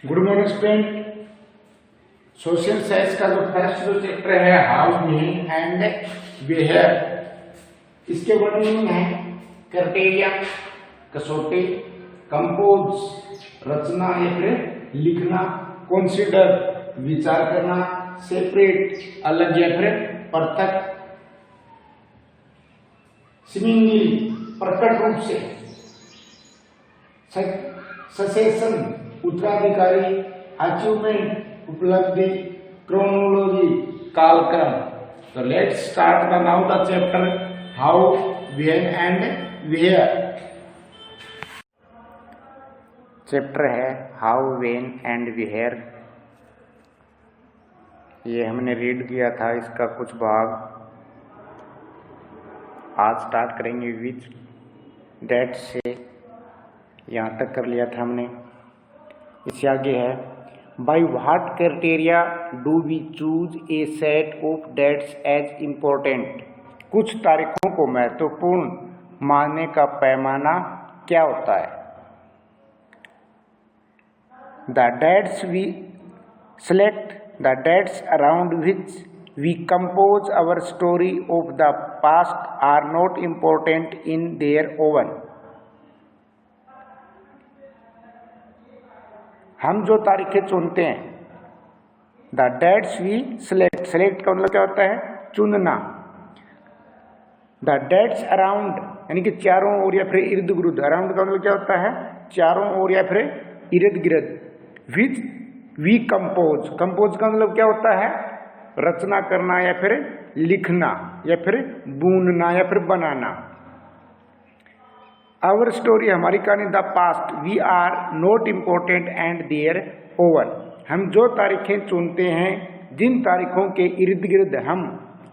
Good morning student. Social science का जो first जो चैप्टर है हाउ मीनिंग एंड बिहेवियर, इसके वर्णन है क्राइटेरिया कसौटी, कंपोज रचना या फिर लिखना, कंसीडर विचार करना, सेपरेट अलग या फिर पृथक, सीमिंगली प्रकट रूप से, ससेशन उत्तराधिकारी, अचीवमेंट उपलब्धि, क्रोनोलॉजी कालक्रम। तो let's start the now the chapter how when and where. Chapter है हाउ व्हेन एंड वेयर। ये हमने रीड किया था, इसका कुछ भाग आज स्टार्ट करेंगे। विच डेट से यहाँ तक कर लिया था हमने। इससे आगे है by what criteria do we choose a set of dates as important. कुछ तारीखों को महत्वपूर्ण मानने का पैमाना क्या होता है। The dates we select, the dates around which we compose our story of the past are not important in their own. हम जो तारीखें चुनते हैं, the dates we select, select का मतलब क्या होता है चुनना। द डेट्स अराउंड यानी कि चारों ओर या फिर इर्द गिर्द, अराउंड का मतलब क्या होता है चारों ओर या फिर इर्द गिर्द। विच वी कंपोज, कंपोज का मतलब क्या होता है रचना करना या फिर लिखना या फिर बुनना या फिर बनाना। आवर स्टोरी हमारी कहानी, the past we are not important and their own. हम जो तारीखें चुनते हैं, जिन तारीखों के इर्द गिर्द हम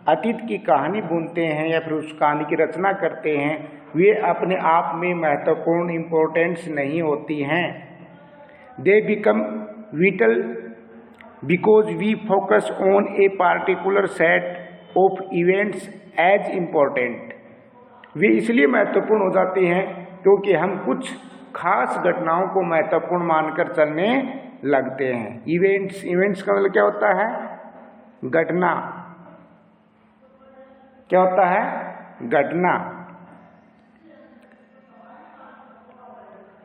अतीत की कहानी बुनते हैं या फिर उस कहानी की रचना करते हैं, वे अपने आप में महत्वपूर्ण इम्पोर्टेंस नहीं होती हैं। They become vital because we focus on a particular set of events as important. वे इसलिए महत्वपूर्ण हो जाते हैं क्योंकि हम कुछ खास घटनाओं को महत्वपूर्ण मानकर चलने लगते हैं। इवेंट्स, इवेंट्स का मतलब क्या होता है घटना, क्या होता है घटना।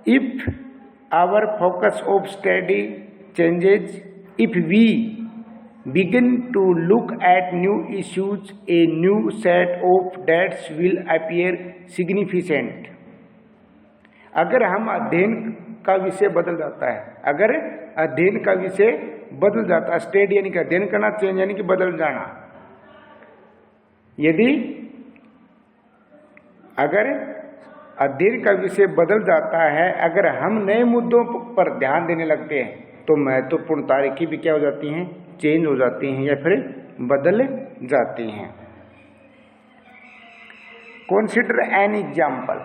If our focus of study changes, if we begin to look at new issues, a new set of dates will appear significant। अगर हम अध्ययन का विषय बदल जाता है, अगर अध्ययन का विषय बदल जाता है, स्टडी यानी कि अध्ययन करना, चेंज यानी कि बदल जाना। यदि अगर अध्ययन का विषय बदल जाता है, अगर हम नए मुद्दों पर ध्यान देने लगते हैं, तो महत्वपूर्ण तारीखें भी क्या हो जाती हैं चेंज हो जाती हैं या फिर बदल जाती हैं। कंसीडर एन एग्जाम्पल,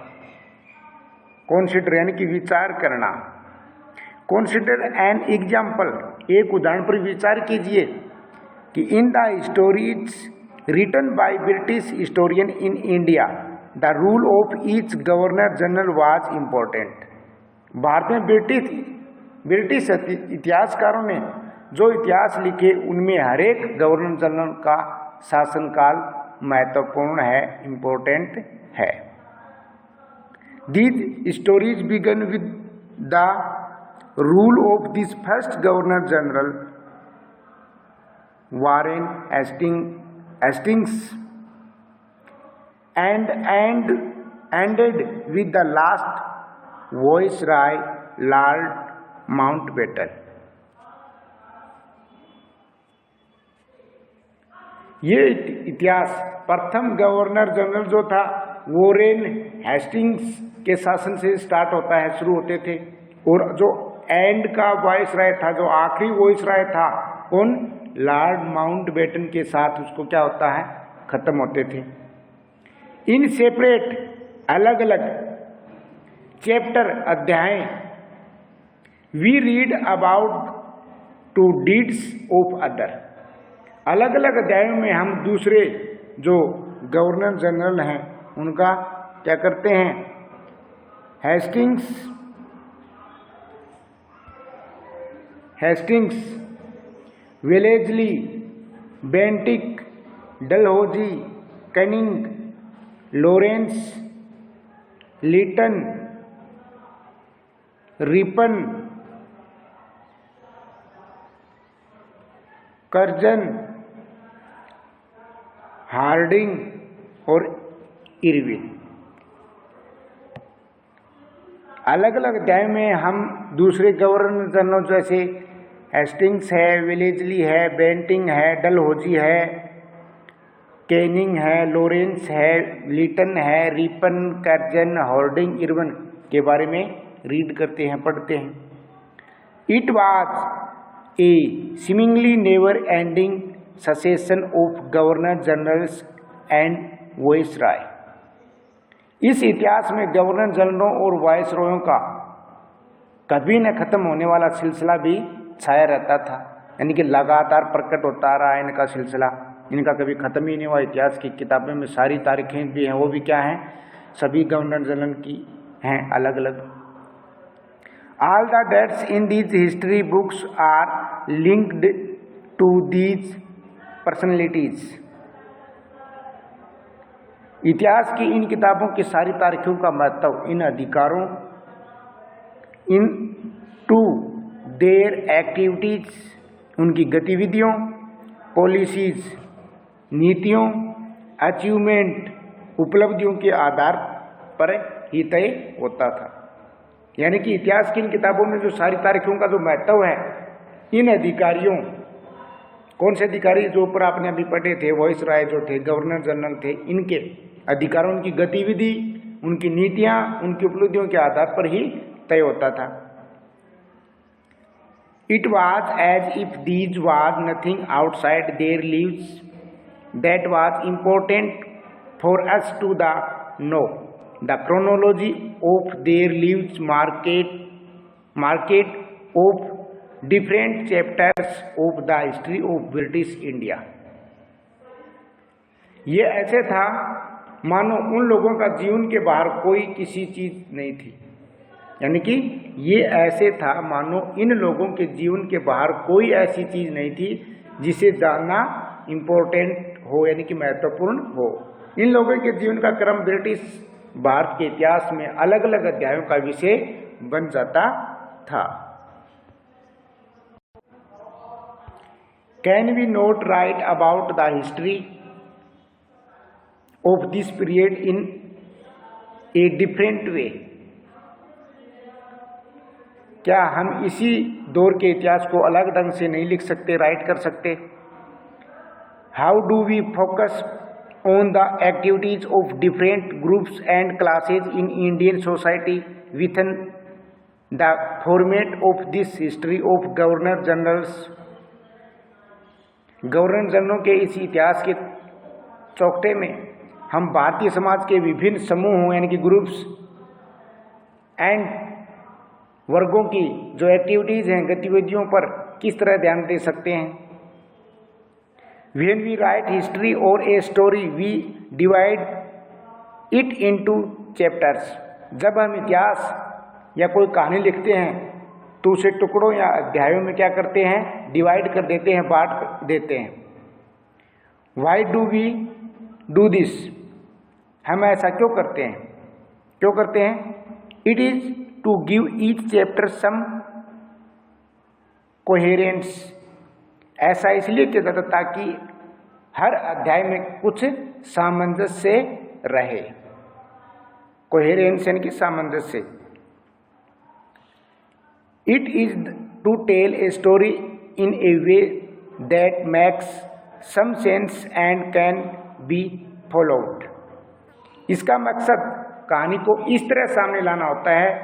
कंसीडर यानी कि विचार करना। कंसीडर एन एग्जाम्पल, एक उदाहरण पर विचार कीजिए कि in the stories written by British historian in India the rule of each governor general was important. भारत में ब्रिटिश इतिहासकारों ने जो इतिहास लिखे, उनमें हर एक गवर्नर जनरल का शासनकाल महत्वपूर्ण है, इम्पोर्टेंट है। These stories began with the rule of this first governor general Warren Hastings and ended with the last viceroy Lord Mountbatten. ये इतिहास प्रथम गवर्नर जनरल जो था वोरेन हेस्टिंग्स के शासन से स्टार्ट होता है, शुरू होते थे, और जो एंड का वाइसराय था, जो आखिरी वाइसराय था, उन लॉर्ड माउंटबेटन के साथ उसको क्या होता है खत्म होते थे। इन सेपरेट अलग अलग चैप्टर अध्याय, we read about to deeds of other. अलग अलग अध्यायों में हम दूसरे जो गवर्नर जनरल हैं उनका क्या करते हैं, Hastings Hastings, Wellesley, Bentinck, Dalhousie, Canning, Lawrence, Lytton, Ripon, Curzon, Hardinge और इरविन। अलग अलग अध्याय में हम दूसरे गवर्नर जनरल जैसे हेस्टिंग्स है, वेलेजली है, बेंटिंग है, डलहौजी है, कैनिंग है, लॉरेंस है, लीटन है, रिपन, कर्जन, हार्डिंग, इरविन के बारे में रीड करते हैं, पढ़ते हैं। It was a seemingly never ending succession of governor generals and viceroy. इस इतिहास में गवर्नर जनरलों और वाइसरॉयों का कभी न खत्म होने वाला सिलसिला भी छाया रहता था, यानी कि लगातार प्रकट होता रहा है इनका सिलसिला, इनका कभी खत्म ही नहीं हुआ। इतिहास की किताबों में सारी तारीखें भी हैं, वो भी क्या हैं, सभी गवर्नर जनरल की हैं अलग अलग। All the dates in these history books are linked to these personalities. इतिहास की इन किताबों की सारी तारीखों का महत्व इन अधिकारों, इन टू देयर एक्टिविटीज, उनकी गतिविधियों, पॉलिसीज, नीतियों, अचीवमेंट, उपलब्धियों के आधार पर ही तय होता था। यानी कि इतिहास की इन किताबों में जो सारी तारीखों का जो महत्व है, इन अधिकारियों, कौन से अधिकारी जो ऊपर आपने अभी पढ़े थे, वाइसराय जो थे, गवर्नर जनरल थे, इनके अधिकारों, उनकी गतिविधि, उनकी नीतियां, उनकी उपलब्धियों के आधार पर ही तय होता था। It was as if these was nothing outside their lives that was important for us to the know the chronology of their lives, market of different chapters of the history of British India. ये ऐसे था मानो उन लोगों का जीवन के बाहर कोई किसी चीज नहीं थी, यानी कि ये ऐसे था मानो इन लोगों के जीवन के बाहर कोई ऐसी चीज नहीं थी जिसे जानना इम्पोर्टेंट हो, यानी कि महत्वपूर्ण हो। इन लोगों के जीवन का क्रम ब्रिटिश भारत के इतिहास में अलग अलग अध्यायों का विषय बन जाता था। Can we not write about the history of this period in a different way? क्या हम इसी दौर के इतिहास को अलग ढंग से नहीं लिख सकते, राइट कर सकते? How do we focus on the activities of different groups and classes in Indian society within the format of this history of governor generals? Governor जनरलों के इस इतिहास के चौकटे में हम भारतीय समाज के विभिन्न समूहों, यानी कि ग्रुप्स एंड वर्गों की जो एक्टिविटीज हैं, गतिविधियों पर किस तरह ध्यान दे सकते हैं? When we write history or a story, we divide it into chapters. जब हम इतिहास या कोई कहानी लिखते हैं तो उसे टुकड़ों या अध्यायों में क्या करते हैं, डिवाइड कर देते हैं, बांट देते हैं। Why do we do this? हम ऐसा क्यों करते हैं? क्यों करते हैं? It is to give each chapter some coherence. ऐसा इसलिए किया जाता ताकि हर अध्याय में कुछ सामंजस्य रहे। कोहेरेंस यानी कि सामंजस्य। It is to tell a story in a way that makes some sense and can be followed. इसका मकसद कहानी को इस तरह सामने लाना होता है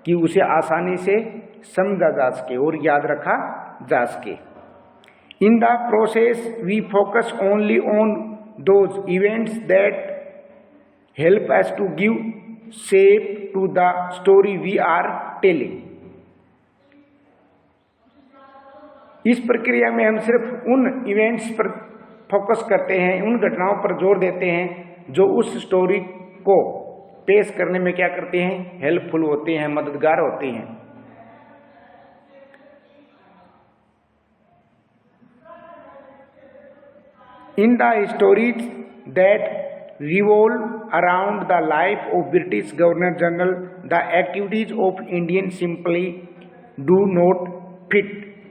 कि उसे आसानी से समझा जा सके और याद रखा जा सके। In the process, we focus only on those events that help us to give shape to the story we are telling. इस प्रक्रिया में हम सिर्फ उन इवेंट्स पर फोकस करते हैं, उन घटनाओं पर जोर देते हैं जो उस स्टोरी को पेश करने में क्या करते हैं, हेल्पफुल होते हैं, मददगार होते हैं। In the stories that revolve around the life of British Governor General, the activities of Indians simply do not fit.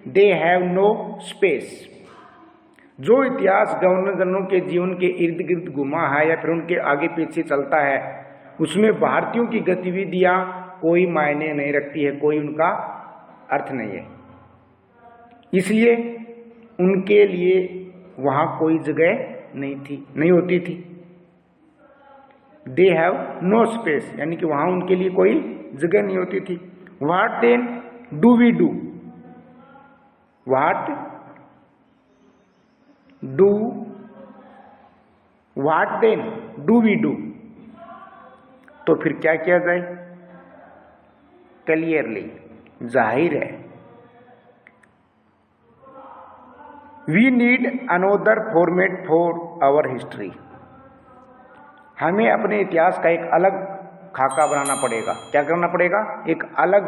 They have no space. जो इतिहास गवर्नर जनरल के जीवन के इर्द गिर्द घुमा है या फिर उनके आगे पीछे चलता है, उसमें भारतीयों की गतिविधियां कोई मायने नहीं रखती है, कोई उनका अर्थ नहीं है। इसलिए उनके लिए वहां कोई जगह नहीं होती थी। दे हैव नो स्पेस, यानी कि वहां उनके लिए कोई जगह नहीं होती थी। What then do we do? What then do we do? तो फिर क्या किया जाए? क्लियरली, जाहिर है, we need another format for our history. हमें अपने इतिहास का एक अलग खाका बनाना पड़ेगा। क्या करना पड़ेगा? एक अलग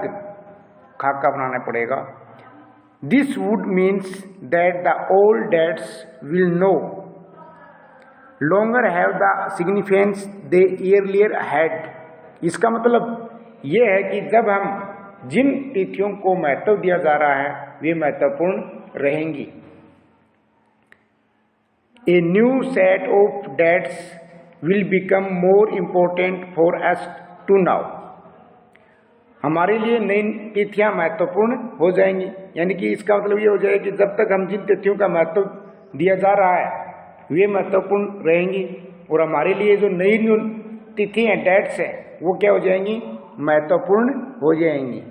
खाका बनाना पड़ेगा। This would means that the old dates will no longer have the significance they earlier had। इसका मतलब ये है कि जब हम जिन तिथियों को महत्व दिया जा रहा है वे महत्वपूर्ण रहेंगी। A new set of dates will become more important for us to now। हमारे लिए नई तिथियां महत्वपूर्ण हो जाएंगी, यानी कि इसका मतलब ये हो जाएगा कि जब तक हम जिन तिथियों का महत्व दिया जा रहा है वे महत्वपूर्ण रहेंगी, और हमारे लिए जो नई तिथि हैं, डेट्स हैं, वो क्या हो जाएंगी? महत्वपूर्ण हो जाएंगी।